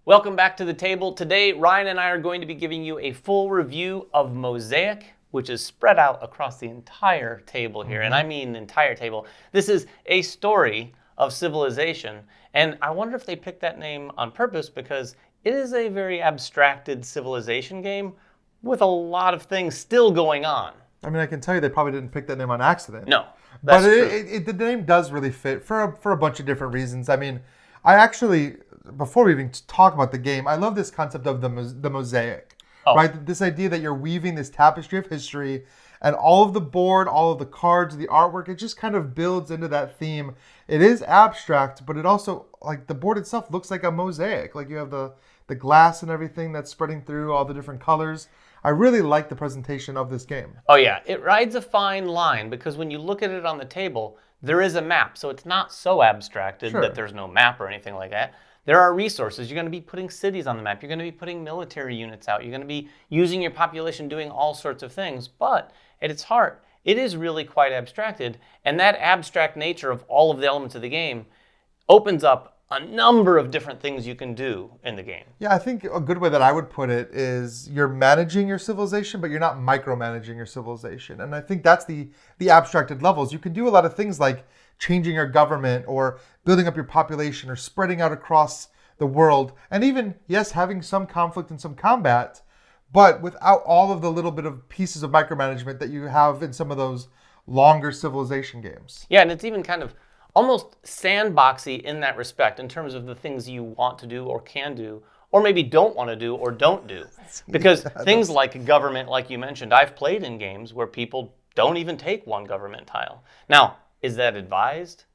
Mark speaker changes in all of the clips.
Speaker 1: Welcome back to the table. Today, Ryan and I are going to be giving you a full review of Mosaic, which is spread out across the entire table here. And I mean the entire table. This is a story of civilization. And I wonder if they picked that name on purpose because it is a very abstracted civilization game with a lot of things still going on.
Speaker 2: I mean, I can tell you they probably didn't pick that name on accident.
Speaker 1: No,
Speaker 2: that's
Speaker 1: true.
Speaker 2: But the name does really fit for a bunch of different reasons. I mean, I actually, before we even talk about the game, I love this concept of the mosaic, right? This idea that you're weaving this tapestry of history and all of the board, all of the cards, the artwork, it just kind of builds into that theme. It is abstract, but it also, like the board itself looks like a mosaic. Like you have the glass and everything that's spreading through all the different colors. I really like the presentation of this game.
Speaker 1: Oh yeah, it rides a fine line because when you look at it on the table, there is a map. So it's not so abstracted that there's no map or anything like that. There are resources. You're going to be putting cities on the map. You're going to be putting military units out. You're going to be using your population doing all sorts of things. But at its heart, it is really quite abstracted. And that abstract nature of all of the elements of the game opens up a number of different things you can do in the game.
Speaker 2: Yeah, I think a good way that I would put it is you're managing your civilization, but you're not micromanaging your civilization. And I think that's the abstracted levels. You can do a lot of things like changing your government or building up your population or spreading out across the world. And even, yes, having some conflict and some combat, but without all of the little bit of pieces of micromanagement that you have in some of those longer civilization games.
Speaker 1: Yeah, and it's even kind of almost sandboxy in that respect in terms of the things you want to do or can do, or maybe don't want to do or don't do. Because things like government, like you mentioned, I've played in games where people don't even take one government tile. Now, is that advised?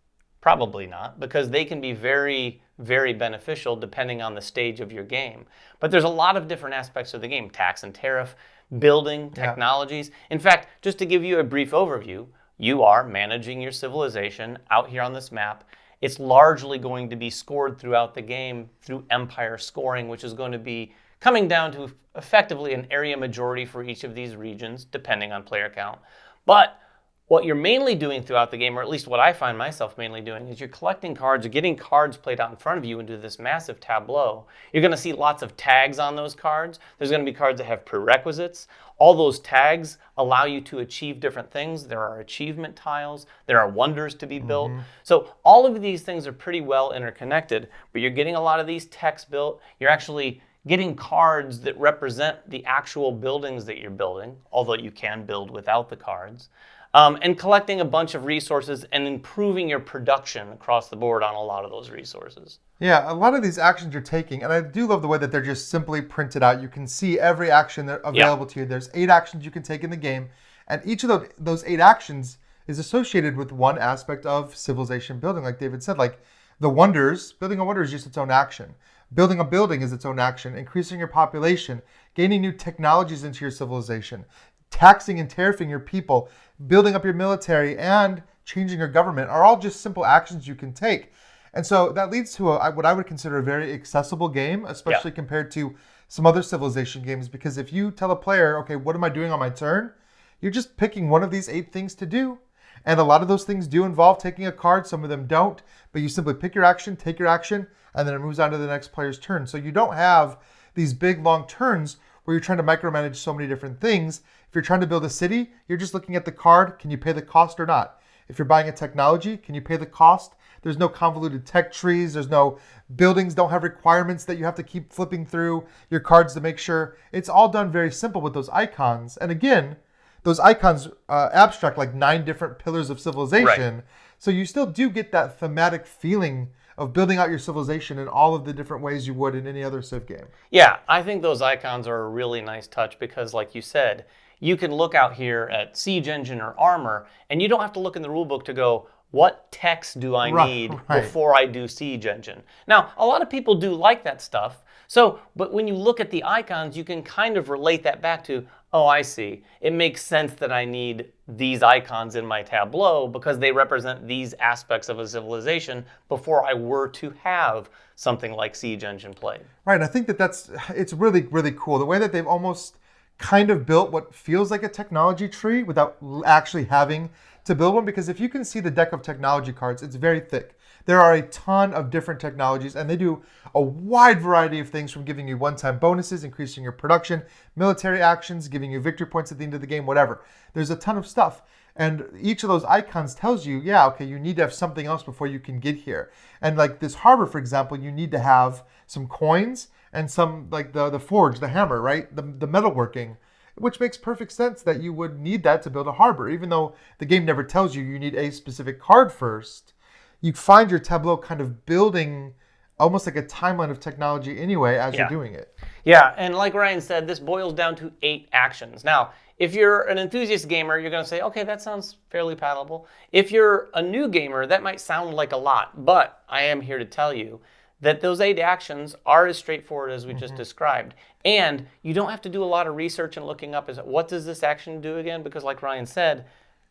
Speaker 1: Probably not, because they can be very, very beneficial depending on the stage of your game. But there's a lot of different aspects of the game, tax and tariff, building, technologies. In fact, just to give you a brief overview, you are managing your civilization out here on this map. It's largely going to be scored throughout the game through empire scoring, which is going to be coming down to effectively an area majority for each of these regions, depending on player count. But what you're mainly doing throughout the game, or at least what I find myself mainly doing, is you're collecting cards, you're getting cards played out in front of you into this massive tableau. You're going to see lots of tags on those cards. There's going to be cards that have prerequisites. All those tags allow you to achieve different things. There are achievement tiles. There are wonders to be built. So all of these things are pretty well interconnected, but you're getting a lot of these techs built. You're actually getting cards that represent the actual buildings that you're building, although you can build without the cards. And collecting a bunch of resources and improving your production across the board on a lot of those resources.
Speaker 2: Yeah, a lot of these actions you're taking, and I do love the way that they're just simply printed out. You can see every action available to you. There's 8 actions you can take in the game, and each of those 8 actions is associated with one aspect of civilization building. Like David said, like the wonders, building a wonder is just its own action. Building a building is its own action. Increasing your population, gaining new technologies into your civilization, taxing and tariffing your people, building up your military, and changing your government are all just simple actions you can take. And so that leads to what I would consider a very accessible game, especially compared to some other civilization games. Because if you tell a player, okay, what am I doing on my turn? You're just picking one of these 8 things to do. And a lot of those things do involve taking a card. Some of them don't. But you simply pick your action, take your action, and then it moves on to the next player's turn. So you don't have these big, long turns where you're trying to micromanage so many different things. If you're trying to build a city, you're just looking at the card. Can you pay the cost or not? If you're buying a technology, can you pay the cost? There's no convoluted tech trees. There's no buildings don't have requirements that you have to keep flipping through your cards to make sure. It's all done very simple with those icons. And again, those icons abstract like 9 different pillars of civilization. Right. So you still do get that thematic feeling of building out your civilization in all of the different ways you would in any other Civ game.
Speaker 1: Yeah, I think those icons are a really nice touch because, like you said, you can look out here at Siege Engine or Armor, and you don't have to look in the rulebook to go, what text do I need before I do Siege Engine? Now, a lot of people do like that stuff. So, but when you look at the icons, you can kind of relate that back to, oh, I see. It makes sense that I need these icons in my tableau because they represent these aspects of a civilization before I were to have something like Siege Engine played.
Speaker 2: Right, and I think it's really, really cool. The way that they've almost kind of built what feels like a technology tree without actually having to build one, because if you can see the deck of technology cards, it's very thick. There are a ton of different technologies, and they do a wide variety of things, from giving you one-time bonuses, increasing your production, military actions, giving you victory points at the end of the game, whatever. There's a ton of stuff. And each of those icons tells you, yeah, okay, you need to have something else before you can get here. And like this harbor, for example, you need to have some coins and some, like the forge, the hammer, right? The metalworking, which makes perfect sense that you would need that to build a harbor. Even though the game never tells you need a specific card first, you find your tableau kind of building almost like a timeline of technology anyway as you're doing it.
Speaker 1: Yeah, and like Ryan said, this boils down to 8 actions. Now, if you're an enthusiast gamer, you're going to say, okay, that sounds fairly palatable. If you're a new gamer, that might sound like a lot, but I am here to tell you that those 8 actions are as straightforward as we just described. And you don't have to do a lot of research and looking up, what does this action do again? Because like Ryan said,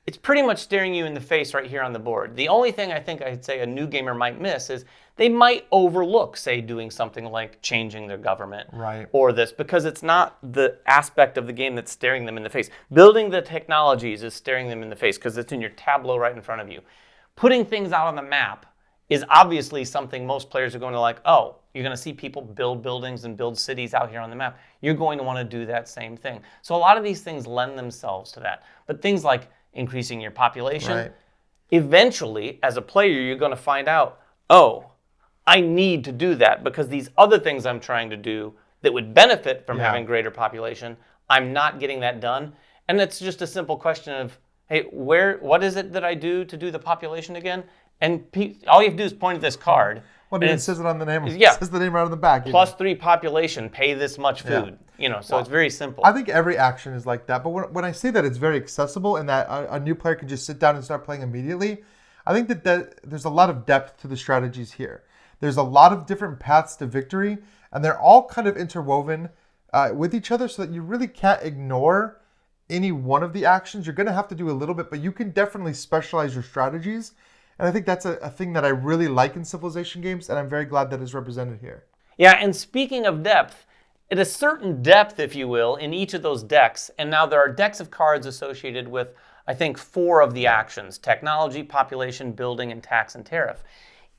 Speaker 1: it's pretty much staring you in the face right here on the board. The only thing I think I'd say a new gamer might miss is they might overlook, say, doing something like changing their government or this, because it's not the aspect of the game that's staring them in the face. Building the technologies is staring them in the face because it's in your tableau right in front of you. Putting things out on the map is obviously something most players are going to like, oh, you're going to see people build buildings and build cities out here on the map. You're going to want to do that same thing. So a lot of these things lend themselves to that. But things like increasing your population, eventually, as a player, you're going to find out, oh, I need to do that because these other things I'm trying to do that would benefit from having greater population, I'm not getting that done. And it's just a simple question of, hey, what is it that I do to do the population again? And all you have to do is point at this card.
Speaker 2: Well, it says it on the name. It says the name right on the back.
Speaker 1: Plus 3 population, pay this much food. So it's very simple.
Speaker 2: I think every action is like that. But when I say that it's very accessible and that a new player can just sit down and start playing immediately, I think that there's a lot of depth to the strategies here. There's a lot of different paths to victory, and they're all kind of interwoven with each other so that you really can't ignore any one of the actions. You're going to have to do a little bit, but you can definitely specialize your strategies. And I think that's a thing that I really like in Civilization games, and I'm very glad that is represented here.
Speaker 1: Yeah, and speaking of depth, at a certain depth, if you will, in each of those decks, and now there are decks of cards associated with, I think, 4 of the actions: technology, population, building, and tax and tariff.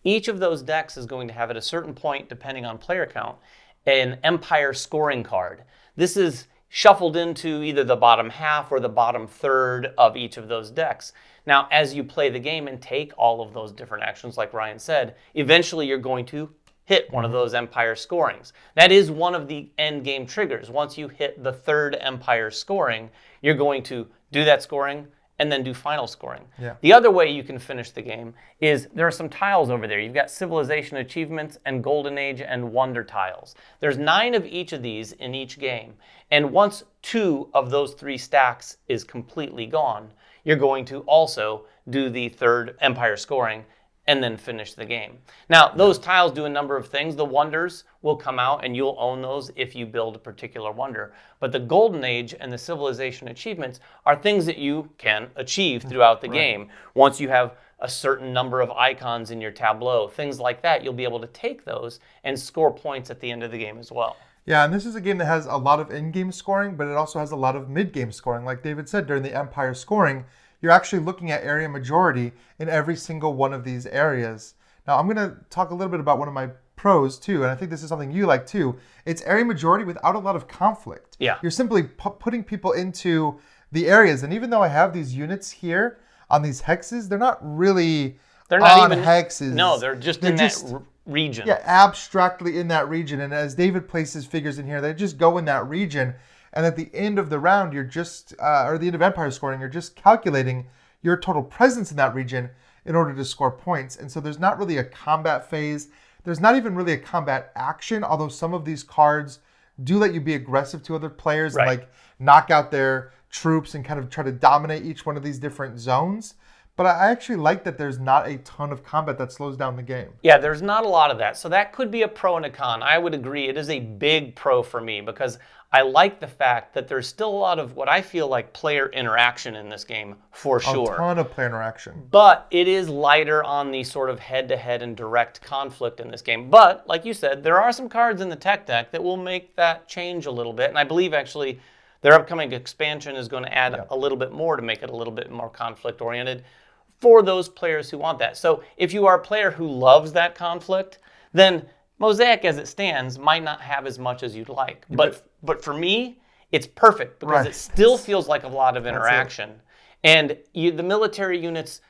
Speaker 1: Each of those decks is going to have, at a certain point, depending on player count, an empire scoring card. This is shuffled into either the bottom half or the bottom third of each of those decks. Now, as you play the game and take all of those different actions, like Ryan said, eventually you're going to hit one of those empire scorings. That is one of the end game triggers. Once you hit the 3rd empire scoring, you're going to do that scoring and then do final scoring. The other way you can finish the game is there are some tiles over there. You've got civilization achievements and golden age and wonder tiles. There's 9 of each of these in each game. And once 2 of those 3 stacks is completely gone, you're going to also do the 3rd empire scoring and then finish the game. Now, those tiles do a number of things. The wonders will come out and you'll own those if you build a particular wonder. But the golden age and the civilization achievements are things that you can achieve throughout the game. Once you have a certain number of icons in your tableau, things like that, you'll be able to take those and score points at the end of the game as well.
Speaker 2: Yeah, and this is a game that has a lot of in-game scoring, but it also has a lot of mid-game scoring. Like David said, during the empire scoring, you're actually looking at area majority in every single one of these areas. Now, I'm going to talk a little bit about one of my pros, too, and I think this is something you like, too. It's area majority without a lot of conflict.
Speaker 1: Yeah.
Speaker 2: You're simply putting people into the areas, and even though I have these units here on these hexes, they're not really on hexes.
Speaker 1: No, they're just that region.
Speaker 2: Yeah, abstractly in that region, and as David places figures in here, they just go in that region. And at the end of the round, you're just, or the end of empire scoring, you're just calculating your total presence in that region in order to score points. And so there's not really a combat phase. There's not even really a combat action, although some of these cards do let you be aggressive to other players and like knock out their troops and kind of try to dominate each one of these different zones. But I actually like that there's not a ton of combat that slows down the game.
Speaker 1: Yeah, there's not a lot of that. So that could be a pro and a con. I would agree. It is a big pro for me because I like the fact that there's still a lot of what I feel like player interaction in this game, for sure.
Speaker 2: A ton of player interaction.
Speaker 1: But it is lighter on the sort of head-to-head and direct conflict in this game. But, like you said, there are some cards in the tech deck that will make that change a little bit. And I believe, actually, their upcoming expansion is going to add a little bit more to make it a little bit more conflict-oriented. for those players who want that. So if you are a player who loves that conflict, then Mosaic as it stands might not have as much as you'd like. But for me, it's perfect because it still feels like a lot of interaction. And the military units,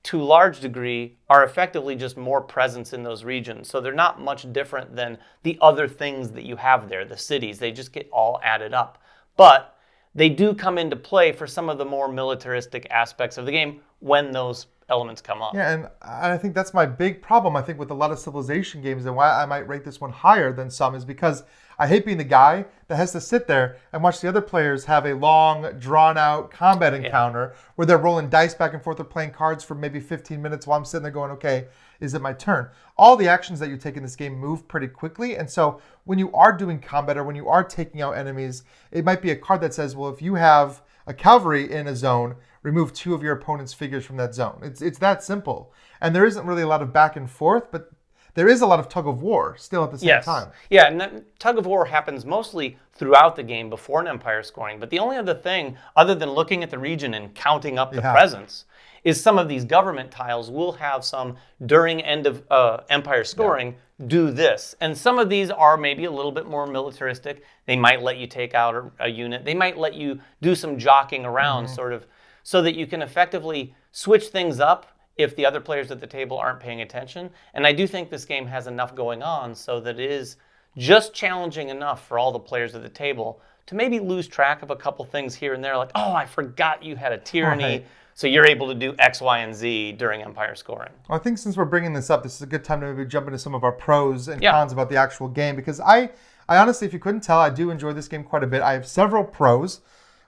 Speaker 1: to a large degree, are effectively just more presence in those regions. So they're not much different than the other things that you have there, the cities. They just get all added up. But they do come into play for some of the more militaristic aspects of the game when those elements come up.
Speaker 2: Yeah, and I think that's my big problem, I think, with a lot of Civilization games, and why I might rate this one higher than some is because I hate being the guy that has to sit there and watch the other players have a long, drawn-out combat encounter where they're rolling dice back and forth or playing cards for maybe 15 minutes while I'm sitting there going, okay, is it my turn? All the actions that you take in this game move pretty quickly, and so when you are doing combat or when you are taking out enemies, it might be a card that says, well, if you have a cavalry in a zone, remove 2 of your opponent's figures from that zone. It's that simple. And there isn't really a lot of back and forth, but there is a lot of tug of war still at the same time.
Speaker 1: Yeah, and that tug of war happens mostly throughout the game before an empire scoring. But the only other thing, other than looking at the region and counting up the presence, is some of these government tiles will have some, during end of empire scoring, do this. And some of these are maybe a little bit more militaristic. They might let you take out a unit. They might let you do some jockeying around, sort of, so that you can effectively switch things up if the other players at the table aren't paying attention. And I do think this game has enough going on so that it is just challenging enough for all the players at the table to maybe lose track of a couple things here and there, like, oh, I forgot you had a tyranny, so you're able to do X, Y, and Z during empire scoring.
Speaker 2: Well, I think since we're bringing this up, this is a good time to maybe jump into some of our pros and cons about the actual game, because I honestly, if you couldn't tell, I do enjoy this game quite a bit. I have several pros.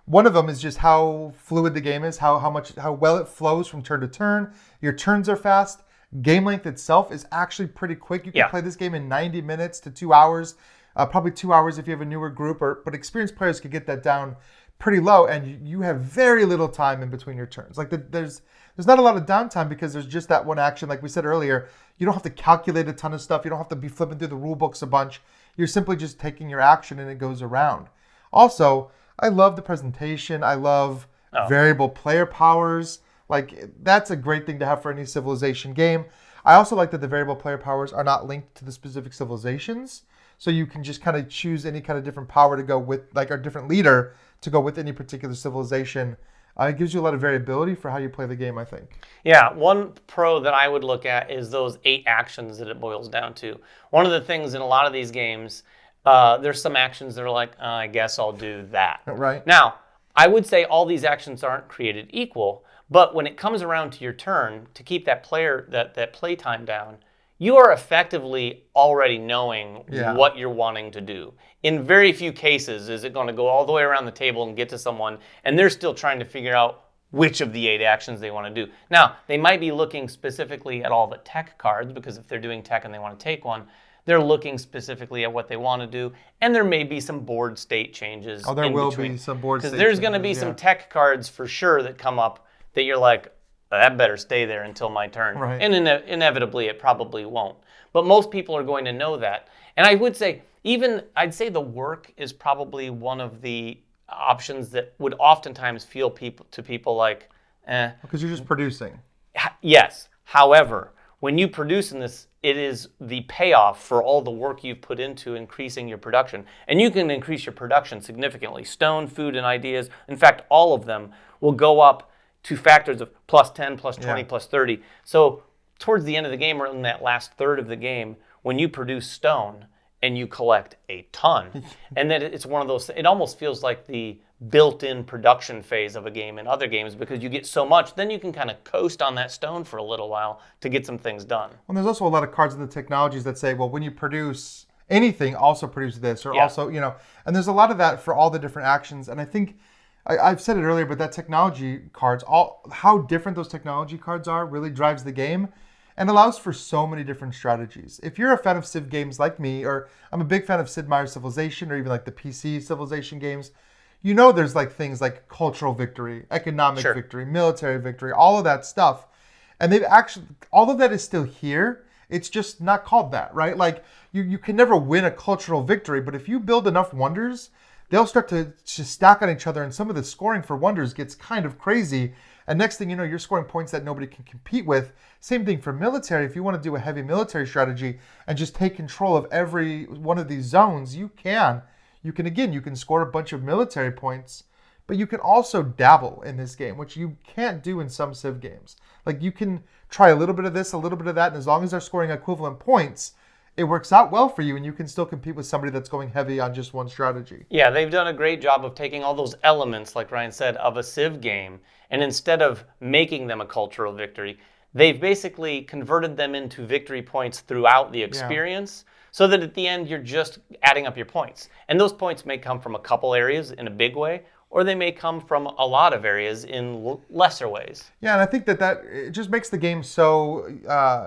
Speaker 2: One of them is just how fluid the game is, how well it flows from turn to turn. Your turns are fast. Game length itself is actually pretty quick. You can play this game in 90 minutes to 2 hours, probably 2 hours if you have a newer group, but experienced players could get that down pretty low, and you have very little time in between your turns. Like there's not a lot of downtime because there's just that one action. Like we said earlier, you don't have to calculate a ton of stuff. You don't have to be flipping through the rule books a bunch. You're simply just taking your action and it goes around. Also, I love the presentation. I love variable player powers. Like, that's a great thing to have for any Civilization game. I also like that the variable player powers are not linked to the specific civilizations. So you can just kind of choose any kind of different power to go with, like, a different leader to go with any particular civilization. It gives you a lot of variability for how you play the game, I think.
Speaker 1: Yeah, one pro that I would look at is those 8 actions that it boils down to. One of the things in a lot of these games, there's some actions that are like, I guess I'll do that.
Speaker 2: Right.
Speaker 1: Now, I would say all these actions aren't created equal, but when it comes around to your turn, to keep that play time down, you are effectively already knowing what you're wanting to do. In very few cases is it going to go all the way around the table and get to someone, and they're still trying to figure out which of the 8 actions they want to do. Now, they might be looking specifically at all the tech cards, because if they're doing tech and they want to take one, they're looking specifically at what they want to do, and there may be some board state changes.
Speaker 2: Oh, there will be some board state changes.
Speaker 1: Because there's going to be some tech cards for sure that come up that you're like, that better stay there until my turn.
Speaker 2: Right.
Speaker 1: And inevitably, it probably won't. But most people are going to know that. And I would say, I'd say the work is probably one of the options that would oftentimes feel to people like,
Speaker 2: Because you're just producing.
Speaker 1: Yes. However, when you produce in this, it is the payoff for all the work you've put into increasing your production. And you can increase your production significantly. Stone, food, and ideas, in fact, all of them will go up to factors of plus 10, plus 20, plus 30. So towards the end of the game, or in that last third of the game, when you produce stone and you collect a ton, and then it's one of those, it almost feels like the built-in production phase of a game in other games, because you get so much, then you can kind of coast on that stone for a little while to get some things done.
Speaker 2: Well, there's also a lot of cards in the technologies that say, well, when you produce anything, also produce this, or also, and there's a lot of that for all the different actions. And I think, I've said it earlier, but that technology cards, how different those technology cards are really drives the game and allows for so many different strategies. If you're a fan of Civ games like me, or I'm a big fan of Sid Meier's Civilization, or even like the PC Civilization games, there's like things like cultural victory, economic victory, military victory, all of that stuff. And they've actually, all of that is still here. It's just not called that, right? Like you can never win a cultural victory, but if you build enough wonders, they'll start to stack on each other, and some of the scoring for wonders gets kind of crazy. And next thing you know, you're scoring points that nobody can compete with. Same thing for military. If you want to do a heavy military strategy and just take control of every one of these zones, you can. You can score a bunch of military points, but you can also dabble in this game, which you can't do in some Civ games. Like, you can try a little bit of this, a little bit of that, and as long as they're scoring equivalent points, it works out well for you, and you can still compete with somebody that's going heavy on just one strategy.
Speaker 1: Yeah, they've done a great job of taking all those elements, like Ryan said, of a Civ game, and instead of making them a cultural victory, they've basically converted them into victory points throughout the experience, so that at the end you're just adding up your points. And those points may come from a couple areas in a big way, or they may come from a lot of areas in lesser ways.
Speaker 2: Yeah, and I think that it just makes the game so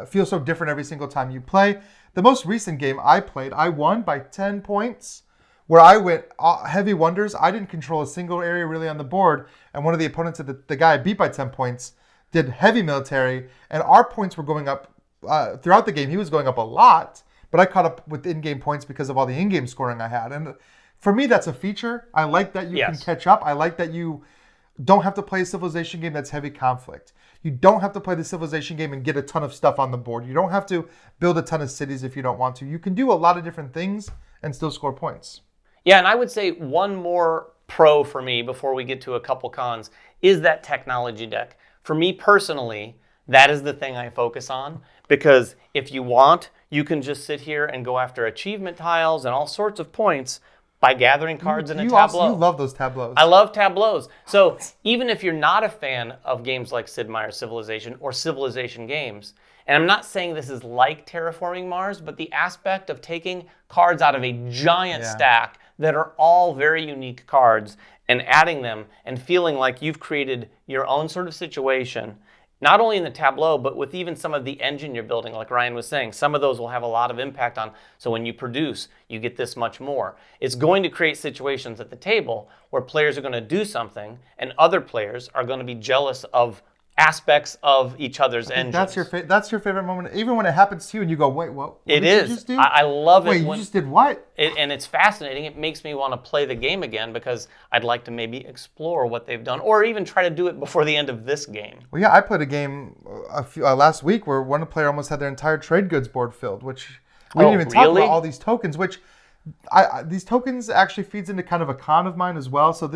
Speaker 2: feel so different every single time you play. The most recent game I played, I won by 10 points, where I went heavy wonders. I didn't control a single area really on the board, and one of the opponents, the guy I beat by 10 points, did heavy military, and our points were going up throughout the game. He was going up a lot, but I caught up with in-game points because of all the in-game scoring I had. And for me, that's a feature. I like that you can catch up. I like that you don't have to play a civilization game that's heavy conflict. You don't have to play the civilization game and get a ton of stuff on the board. You don't have to build a ton of cities if you don't want to. You can do a lot of different things and still score points.
Speaker 1: Yeah, and I would say one more pro for me before we get to a couple cons is that technology deck. For me personally, that is the thing I focus on, because if you want, you can just sit here and go after achievement tiles and all sorts of points by gathering cards in a tableau.
Speaker 2: You love those tableaus.
Speaker 1: I love tableaus. So even if you're not a fan of games like Sid Meier's Civilization or Civilization games, and I'm not saying this is like Terraforming Mars, but the aspect of taking cards out of a giant stack that are all very unique cards and adding them and feeling like you've created your own sort of situation, not only in the tableau, but with even some of the engine you're building, like Ryan was saying, some of those will have a lot of impact on, so when you produce, you get this much more. It's going to create situations at the table where players are going to do something and other players are going to be jealous of aspects of each other's engines.
Speaker 2: That's your favorite moment, even when it happens to you and you go, wait, what
Speaker 1: it
Speaker 2: did
Speaker 1: is.
Speaker 2: you just do?
Speaker 1: I love it.
Speaker 2: Wait, you just did what?
Speaker 1: And it's fascinating. It makes me want to play the game again because I'd like to maybe explore what they've done or even try to do it before the end of this game.
Speaker 2: Well, yeah, I played a game last week where one player almost had their entire trade goods board filled, which we didn't even talk about all these tokens, which these tokens actually feeds into kind of a con of mine as well. So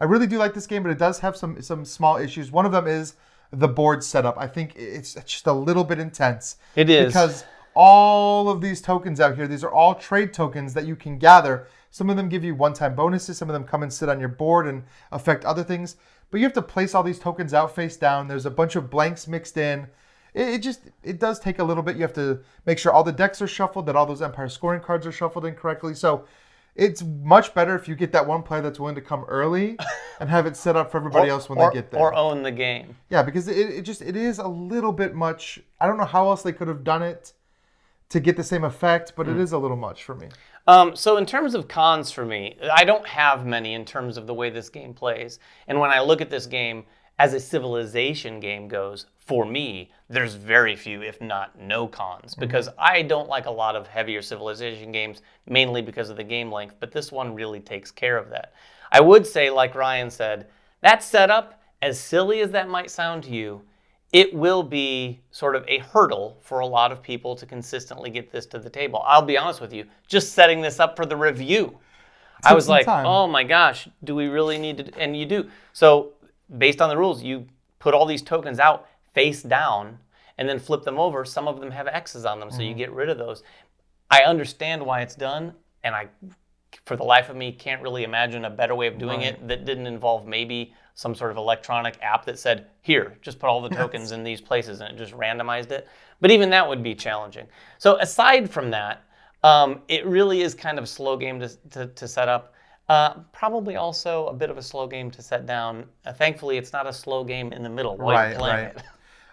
Speaker 2: I really do like this game, but it does have some small issues. One of them is the board setup. I think it's just a little bit intense.
Speaker 1: It is.
Speaker 2: Because all of these tokens out here, these are all trade tokens that you can gather. Some of them give you one-time bonuses. Some of them come and sit on your board and affect other things. But you have to place all these tokens out face down. There's a bunch of blanks mixed in. It does take a little bit. You have to make sure all the decks are shuffled, that all those Empire scoring cards are shuffled in correctly. So it's much better if you get that one player that's willing to come early and have it set up for everybody else when they get there.
Speaker 1: Or own the game.
Speaker 2: Yeah, because it is a little bit much. I don't know how else they could have done it to get the same effect, but it is a little much for me.
Speaker 1: So in terms of cons for me, I don't have many in terms of the way this game plays. And when I look at this game as a civilization game goes, for me, there's very few, if not no cons, because I don't like a lot of heavier civilization games, mainly because of the game length, but this one really takes care of that. I would say, like Ryan said, that setup, as silly as that might sound to you, it will be sort of a hurdle for a lot of people to consistently get this to the table. I'll be honest with you, just setting this up for the review, I was like, oh my gosh, do we really need to? And you do. So based on the rules, you put all these tokens out face down and then flip them over. Some of them have X's on them, so you get rid of those. I understand why it's done, and I, for the life of me, can't really imagine a better way of doing it that didn't involve maybe some sort of electronic app that said, here, just put all the tokens in these places, and it just randomized it. But even that would be challenging. So aside from that, it really is kind of a slow game to set up. Probably also a bit of a slow game to set down. Thankfully, it's not a slow game in the middle while you're playing it.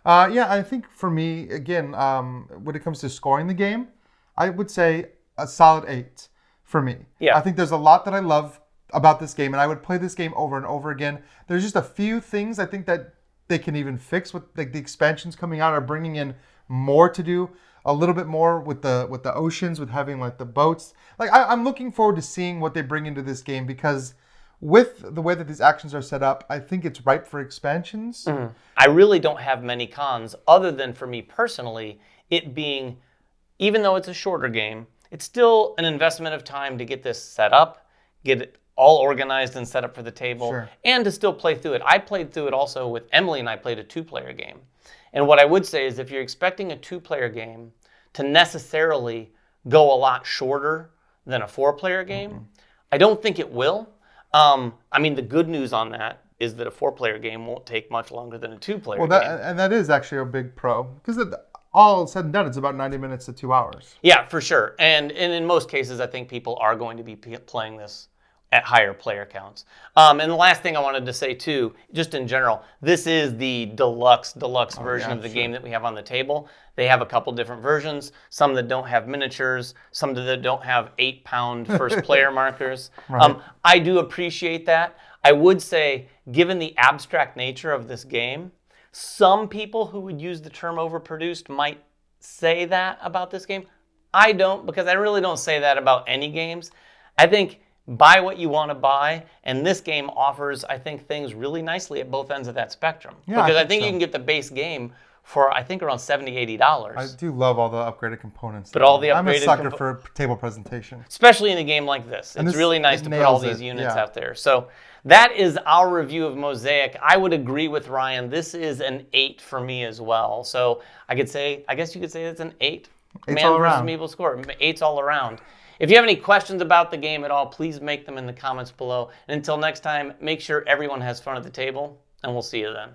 Speaker 2: Yeah, I think for me, again, when it comes to scoring the game, I would say a solid 8 for me.
Speaker 1: Yeah.
Speaker 2: I think there's a lot that I love about this game, and I would play this game over and over again. There's just a few things I think that they can even fix with the expansions coming out, are bringing in more to do, a little bit more with the oceans, with having like the boats. Like I'm looking forward to seeing what they bring into this game, because with the way that these actions are set up, I think it's ripe for expansions.
Speaker 1: I really don't have many cons other than for me personally, it being, even though it's a shorter game, it's still an investment of time to get this set up, get it all organized and set up for the table, and to still play through it. I played through it also with Emily, and I played a 2-player game. And what I would say is if you're expecting a 2-player game to necessarily go a lot shorter than a 4-player game, I don't think it will. I mean, the good news on that is that a 4-player game won't take much longer than a 2-player game.
Speaker 2: And that is actually a big pro, because all said and done, it's about 90 minutes to 2 hours.
Speaker 1: Yeah, for sure. And in most cases, I think people are going to be playing this at higher player counts. And the last thing I wanted to say too, just in general, this is the deluxe version of the game that we have on the table. They have a couple different versions, some that don't have miniatures, some that don't have 8-pound first player markers. I do appreciate that. I would say, given the abstract nature of this game, some people who would use the term overproduced might say that about this game. I don't, because I really don't say that about any games. I think buy what you want to buy, and this game offers, I think, things really nicely at both ends of that spectrum. Because I think you can get the base game for, I think, around $70, $80.
Speaker 2: I do love all the upgraded components.
Speaker 1: But all the upgraded
Speaker 2: I'm a sucker for table presentation.
Speaker 1: Especially in a game like this. It's really nice to put all these units out there. So that is our review of Mosaic. I would agree with Ryan. This is an 8 for me as well. So I guess you could say it's an 8. Man versus Meeple score. 8's all around. If you have any questions about the game at all, please make them in the comments below. And until next time, make sure everyone has fun at the table, and we'll see you then.